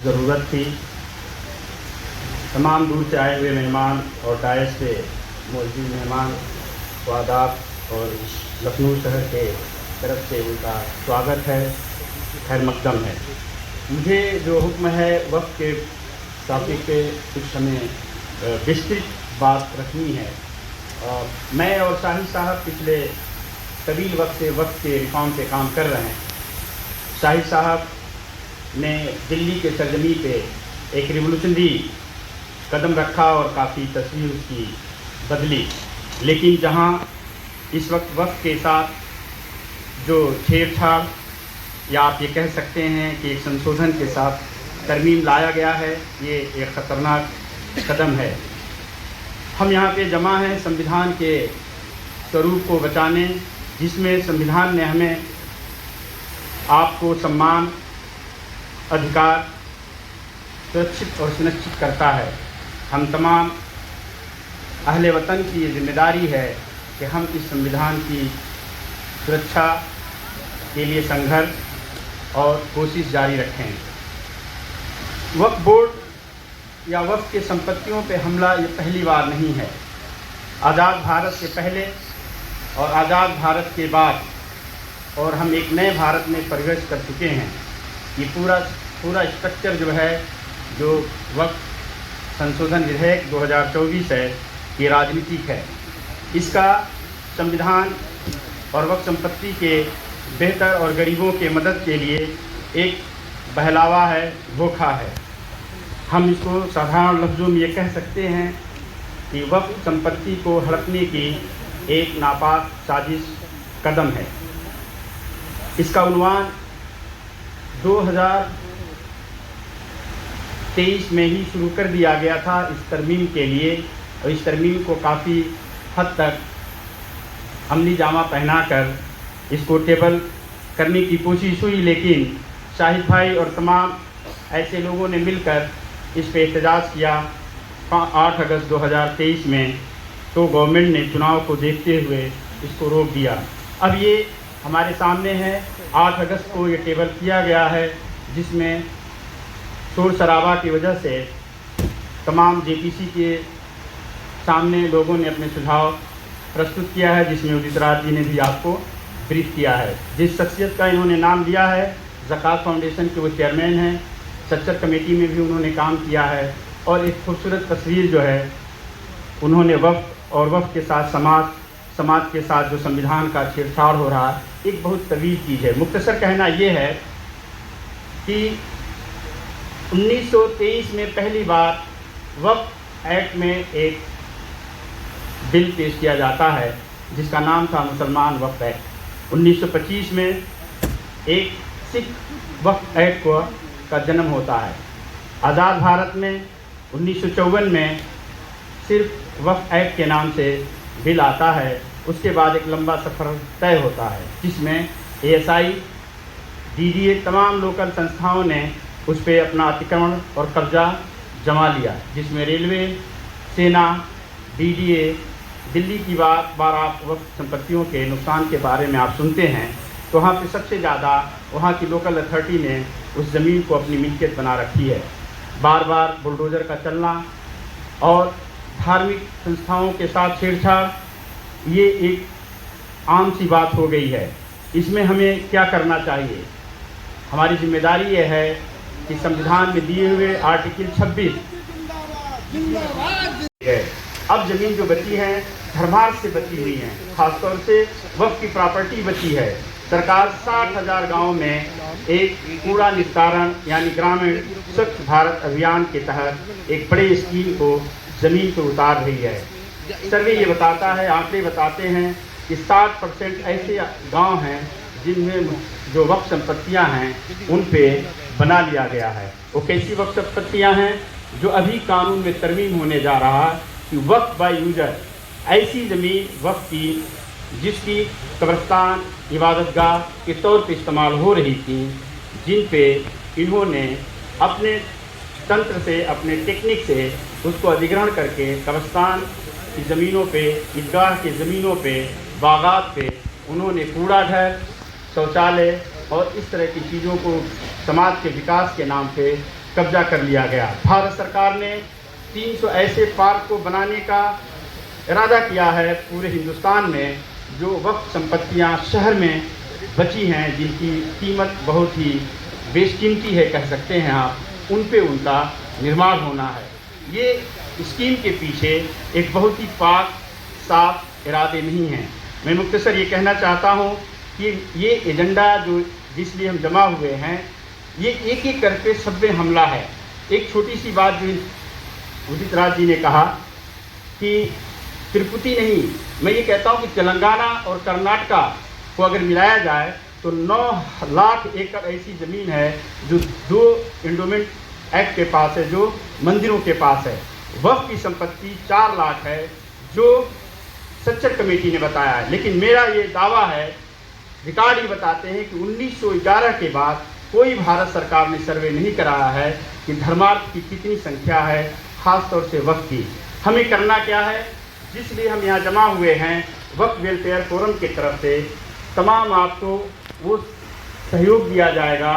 ज़रूरत थी। तमाम दूर से आए हुए मेहमान और डायस पे मौजूद मेहमान को आदाब और लखनऊ शहर के तरफ से उनका स्वागत है, खैर मकदम है। मुझे जो हुक्म है वक्त के टॉपिक पे कुछ हमें विस्तृत बात रखनी है। मैं और शाहिद साहब पिछले तवील वक्त से वक्त के रिफॉर्म पे काम कर रहे हैं। शाहिद साहब ने दिल्ली के सरजमी पे एक रिवोल्यूशनरी कदम रखा और काफ़ी तस्वीर उसकी बदली, लेकिन जहां इस वक्त के साथ जो छेड़छाड़ या आप ये कह सकते हैं कि एक संशोधन के साथ तरमीम लाया गया है, ये एक ख़तरनाक कदम है। हम यहाँ पे जमा हैं संविधान के स्वरूप को बचाने, जिसमें संविधान ने हमें आपको सम्मान, अधिकार सुरक्षित और सुनिश्चित करता है। हम तमाम अहले वतन की ये जिम्मेदारी है कि हम इस संविधान की सुरक्षा के लिए संघर्ष और कोशिश जारी रखें। वक्फ बोर्ड या वक्फ के संपत्तियों पे हमला ये पहली बार नहीं है। आज़ाद भारत से पहले और आज़ाद भारत के बाद और हम एक नए भारत में प्रवेश कर चुके हैं। ये पूरा स्ट्रक्चर जो है, जो वक्फ संशोधन विधेयक 2024 है, ये राजनीतिक है। इसका संविधान और वक्फ संपत्ति के बेहतर और गरीबों के मदद के लिए एक बहलावा है, धोखा है। हम इसको साधारण लफ्ज़ों में ये कह सकते हैं कि वक्फ संपत्ति को हड़पने की एक नापाक साजिश कदम है। इसका उन्वान 2023 में ही शुरू कर दिया गया था इस तरमीम के लिए, और इस तरमीम को काफ़ी हद तक अमली जामा पहनाकर इसको टेबल करने की कोशिश हुई, लेकिन शाहिद भाई और तमाम ऐसे लोगों ने मिलकर इस पे एहतजाज किया 8 अगस्त 2023 में। तो गवर्नमेंट ने चुनाव को देखते हुए इसको रोक दिया। अब ये हमारे सामने है, 8 अगस्त को ये टेबल किया गया है, जिसमें शोर शराबा की वजह से तमाम जेपीसी के सामने लोगों ने अपने सुझाव प्रस्तुत किया है, जिसमें उदित राज जी ने भी आपको ब्रीफ किया है। जिस शख्सियत का इन्होंने नाम लिया है, ज़कात फाउंडेशन के वो चेयरमैन हैं, सच्चर कमेटी में भी उन्होंने काम किया है, और एक खूबसूरत तस्वीर जो है उन्होंने वक्फ और वक्फ के साथ समाज के साथ जो संविधान का छेड़छाड़ हो रहा है, एक बहुत तवील चीज़ है। मुख्तसर कहना ये है कि 1923 में पहली बार वक्फ एक्ट में एक बिल पेश किया जाता है जिसका नाम था मुसलमान वक्फ एक्ट। 1925 में एक सिख वक्फ एक्ट का जन्म होता है। आज़ाद भारत में 1954 में सिर्फ वक्फ एक्ट के नाम से बिल आता है। उसके बाद एक लंबा सफ़र तय होता है, जिसमें ASI, DDA तमाम लोकल संस्थाओं ने उस पर अपना अतिक्रमण और कब्ज़ा जमा लिया, जिसमें रेलवे, सेना, DDA, दिल्ली की बार आप वक्फ संपत्तियों के नुकसान के बारे में आप सुनते हैं, तो वहाँ पे सबसे ज़्यादा वहाँ की लोकल अथॉरिटी ने उस ज़मीन को अपनी मिल्कियत बना रखी है। बार बार बुलडोज़र का चलना और धार्मिक संस्थाओं के साथ छेड़छाड़, ये एक आम सी बात हो गई है। इसमें हमें क्या करना चाहिए? हमारी जिम्मेदारी ये है कि संविधान में दिए हुए आर्टिकल 26 है। अब ज़मीन जो बची है धर्मार्थ से बची हुई है, ख़ासतौर से वक्फ की प्रॉपर्टी बची है। सरकार 60,000 गाँव में एक कूड़ा निस्तारण यानी ग्रामीण स्वच्छ भारत अभियान के तहत एक बड़े स्कीम को ज़मीन पर उतार रही है। सर्वे ये बताता है, आंकड़े बताते हैं कि 60% ऐसे गांव हैं जिनमें जो वक्फ संपत्तियां हैं उन पे बना लिया गया है। वो कैसी वक्फ संपत्तियां हैं? जो अभी कानून में तरमीम होने जा रहा है कि वक्फ बाय यूजर, ऐसी ज़मीन वक्फ की जिसकी कब्रिस्तान, इबादतगाह के तौर पे इस्तेमाल हो रही थी, जिन पे इन्होंने अपने तंत्र से, अपने टेक्निक से उसको अधिग्रहण करके कब्रिस्तान की ज़मीनों पे, ईदगाह की ज़मीनों पे, बागात पे उन्होंने कूड़ा घर, शौचालय और इस तरह की चीज़ों को समाज के विकास के नाम पे कब्जा कर लिया गया। भारत सरकार ने 300 ऐसे पार्क को बनाने का इरादा किया है पूरे हिंदुस्तान में, जो वक्फ संपत्तियां शहर में बची हैं, जिनकी कीमत बहुत ही बेशकीमती है कह सकते हैं आप, उन पे उनका निर्माण होना है। ये स्कीम के पीछे एक बहुत ही पाक साफ इरादे नहीं हैं। मैं मुख्तसर ये कहना चाहता हूँ कि ये एजेंडा जो जिसलिए हम जमा हुए हैं, ये एक एक करके सब पे हमला है। एक छोटी सी बात जो उदित राज जी ने कहा कि तिरुपति नहीं, मैं ये कहता हूँ कि तेलंगाना और कर्नाटका को अगर मिलाया जाए तो 9 लाख एकड़ ऐसी ज़मीन है जो 2 एंडोमेंट एक्ट के पास है, जो मंदिरों के पास है। वक्फ की संपत्ति 4 लाख है, जो सच्चर कमेटी ने बताया है। लेकिन मेरा ये दावा है, रिकॉर्ड ही बताते हैं कि 1911 के बाद कोई भारत सरकार ने सर्वे नहीं कराया है कि धर्मार्थ की कितनी संख्या है, ख़ास तौर से वक्फ की। हमें करना क्या है, जिसलिए हम यहाँ जमा हुए हैं, वक्फ वेलफेयर फोरम की तरफ से तमाम आपको वो सहयोग दिया जाएगा।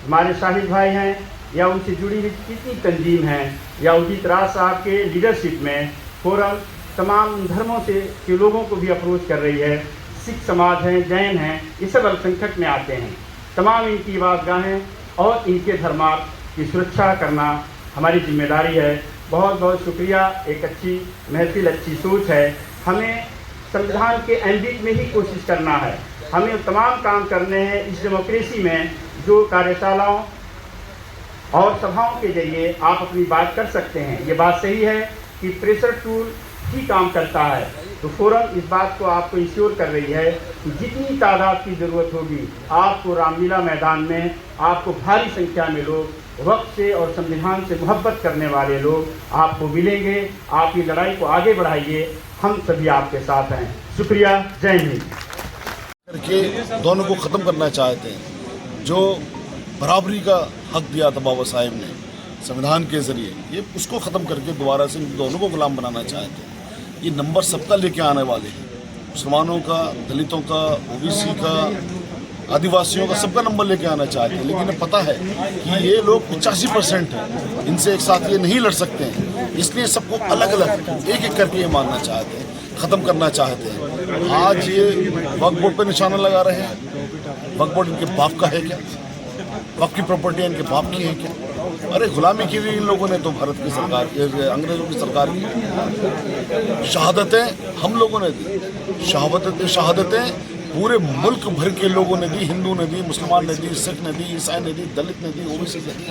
हमारे शाहिद भाई हैं या उनसे जुड़ी हुई कितनी तंजीम हैं, या उदित राज साहब के लीडरशिप में फोरम तमाम धर्मों से के लोगों को भी अप्रोच कर रही है। सिख समाज हैं, जैन हैं, ये सब अल्पसंख्यक में आते हैं। तमाम इनकी इबादगाहें और इनके धर्मार्थ की सुरक्षा करना हमारी जिम्मेदारी है। बहुत बहुत शुक्रिया। एक अच्छी महफिल, अच्छी सोच है। हमें संविधान के एम्बिट में ही कोशिश करना है। हमें तमाम काम करने हैं इस डेमोक्रेसी में, जो कार्यशालाओं और सभाओं के जरिए आप अपनी बात कर सकते हैं। ये बात सही है कि प्रेशर टूल ही काम करता है। तो फोरम इस बात को आपको इंश्योर कर रही है कि जितनी तादाद की ज़रूरत होगी, आपको रामलीला मैदान में आपको भारी संख्या में लोग वक्त से और संविधान से मोहब्बत करने वाले लोग आपको मिलेंगे। आप ये लड़ाई को आगे बढ़ाइए, हम सभी आपके साथ हैं। शुक्रिया। जय हिंद। करके दोनों को ख़त्म करना चाहते हैं। जो बराबरी का हक दिया था बाबा साहेब ने संविधान के ज़रिए, ये उसको ख़त्म करके दोबारा से इन दोनों को गुलाम बनाना चाहते हैं। ये नंबर सबका लेके आने वाले हैं, मुसलमानों का, दलितों का, ओबीसी का, आदिवासियों का, सबका नंबर लेके आना चाहते हैं। लेकिन इन्हें पता है कि ये लोग 85% हैं, इनसे एक साथ ये नहीं लड़ सकते हैं। इसलिए सबको अलग अलग एक एक करके ये मानना चाहते हैं, ख़त्म करना चाहते हैं। आज ये वक्फ बोर्ड पर निशाना लगा रहे हैं। वक्फ बोर्ड इनके बाप का है क्या? वक्फ की प्रॉपर्टी इनके बाप की है क्या? अरे गुलामी की भी इन लोगों ने तो भारत की सरकार, अंग्रेजों की सरकार की शहादतें हम लोगों ने दी। शहादतें पूरे मुल्क भर के लोगों ने दी। हिंदू ने दी, मुसलमान ने दी, सिख ने दी, ईसाई ने दी, दलित ने दी, ओबीसी ने दी,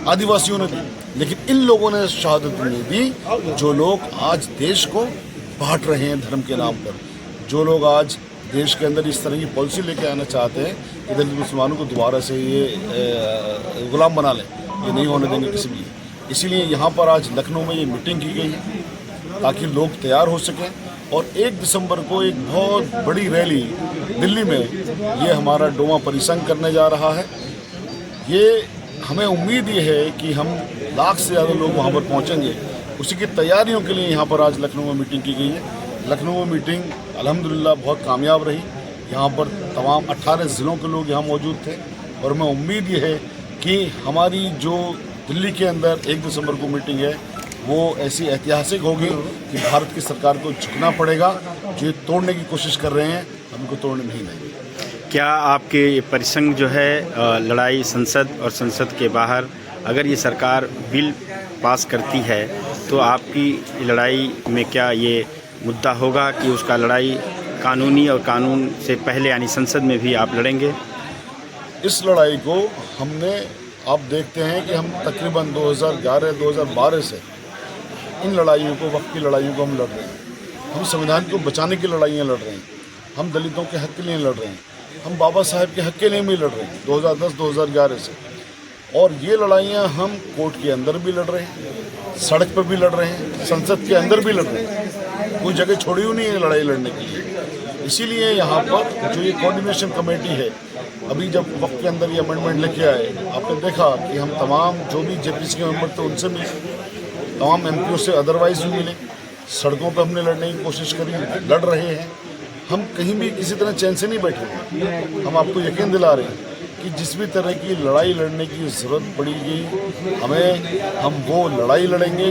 आदिवासियों ने दी। लेकिन इन लोगों ने शहादत नहीं दी जो लोग आज देश को बांट रहे हैं धर्म के नाम पर। जो लोग आज देश के अंदर इस तरह की पॉलिसी लेके आना चाहते हैं कि दलित मुसलमानों को दोबारा से ये गुलाम बना लें, ये नहीं होने देंगे किसी भी। इसीलिए यहाँ पर आज लखनऊ में ये मीटिंग की गई है ताकि लोग तैयार हो सकें। और 1 दिसंबर को एक बहुत बड़ी रैली दिल्ली में ये हमारा डोमा परिसंघ करने जा रहा है। ये हमें उम्मीद ये है कि हम लाख से ज़्यादा लोग वहाँ पर पहुँचेंगे। उसी की तैयारियों के लिए यहाँ पर आज लखनऊ में मीटिंग की गई है। लखनऊ में मीटिंग अल्हम्दुलिल्लाह बहुत कामयाब रही। यहाँ पर तमाम 18 ज़िलों के लोग यहाँ मौजूद थे। और हमें उम्मीद ये है कि हमारी जो दिल्ली के अंदर 1 दिसंबर को मीटिंग है, वो ऐसी ऐतिहासिक होगी कि भारत की सरकार को झुकना पड़ेगा। जो ये तोड़ने की कोशिश कर रहे हैं, हम इनको तोड़ने नहीं देंगे। क्या आपके ये परिसंघ जो है लड़ाई संसद और संसद के बाहर, अगर ये सरकार बिल पास करती है तो आपकी लड़ाई में क्या ये मुद्दा होगा कि उसका लड़ाई कानूनी और कानून से पहले यानी संसद में भी आप लड़ेंगे? इस लड़ाई को हमने, आप देखते हैं कि हम तकरीबन 2011-2012 से इन लड़ाइयों को, वक्त की लड़ाइयों को हम लड़ रहे हैं। हम संविधान को बचाने की लड़ाइयाँ लड़ रहे हैं। हम दलितों के हक़ के लिए लड़ रहे हैं। हम बाबा साहेब के हक़ के लिए भी लड़ रहे हैं 2010-2011 से। और ये लड़ाइयाँ हम कोर्ट के अंदर भी लड़ रहे हैं, सड़क पर भी लड़ रहे हैं, संसद के अंदर भी लड़ रहे हैं। कोई जगह छोड़ी हुई नहीं है लड़ाई लड़ने के लिए। इसीलिए यहाँ पर जो ये कोऑर्डिनेशन कमेटी है, अभी जब वक्त के अंदर ये अमेंडमेंट लेके आए, आपने देखा कि हम तमाम जो भी जेपीसी के मेंबर थे उनसे मिले, तमाम एमपीओ से अदरवाइज भी मिले। सड़कों पर हमने लड़ने की कोशिश करी, लड़ रहे हैं। हम कहीं भी किसी तरह चैन से नहीं बैठे। हम आपको यकीन दिला रहे हैं कि जिस भी तरह की लड़ाई लड़ने की ज़रूरत पड़ेगी हम वो लड़ाई लड़ेंगे।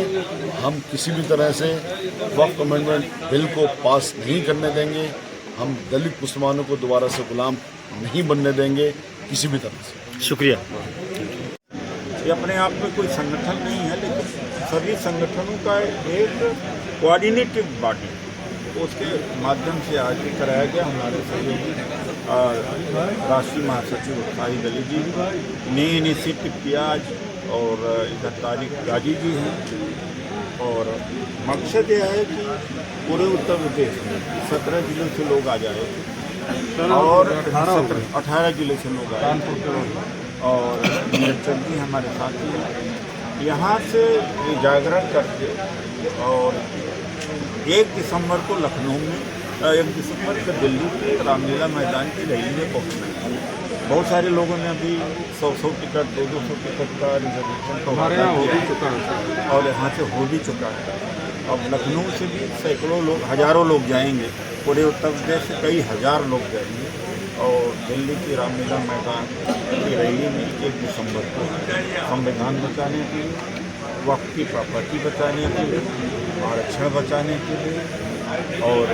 हम किसी भी तरह से वक्फ अमेंडमेंट बिल को पास नहीं करने देंगे। हम दलित मुसलमानों को दोबारा से गुलाम नहीं बनने देंगे किसी भी तरह से। शुक्रिया। ये अपने आप में कोई संगठन नहीं है, लेकिन सभी संगठनों का एक कोऑर्डिनेटिव बॉडी, उसके माध्यम से आज भी कराया गया। हमारे सहयोगी राष्ट्रीय महासचिव साहिद अली जी ने इनिशिएटिव किया आज, और इधर तारिक गाजी जी हैं। और मकसद यह है कि पूरे उत्तर प्रदेश में 17 जिलों से लोग आ जाए और 18 जिले से लोग आए, और निरंजन जी हमारे साथी हैं। यहाँ से जागरण करके और 1 दिसंबर को लखनऊ में, 1 दिसंबर को दिल्ली के रामलीला मैदान की रैली में पहुँचना है। बहुत सारे लोगों ने अभी 100 टिकट 200 टिकट का रिजर्वेशन तो हमारे यहाँ हो भी चुका है और यहाँ से हो भी चुका है। अब लखनऊ से भी सैकड़ों लोग, हज़ारों लोग जाएंगे। पूरे उत्तर प्रदेश से कई हज़ार लोग जाएंगे और दिल्ली की रामलीला मैदान की रैली में 1 दिसंबर को संविधान बचाने के लिए, वक्त की प्रॉपर्टी बचाने के लिए, आरक्षण बचाने के लिए और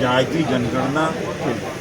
जाति जनगणना के लिए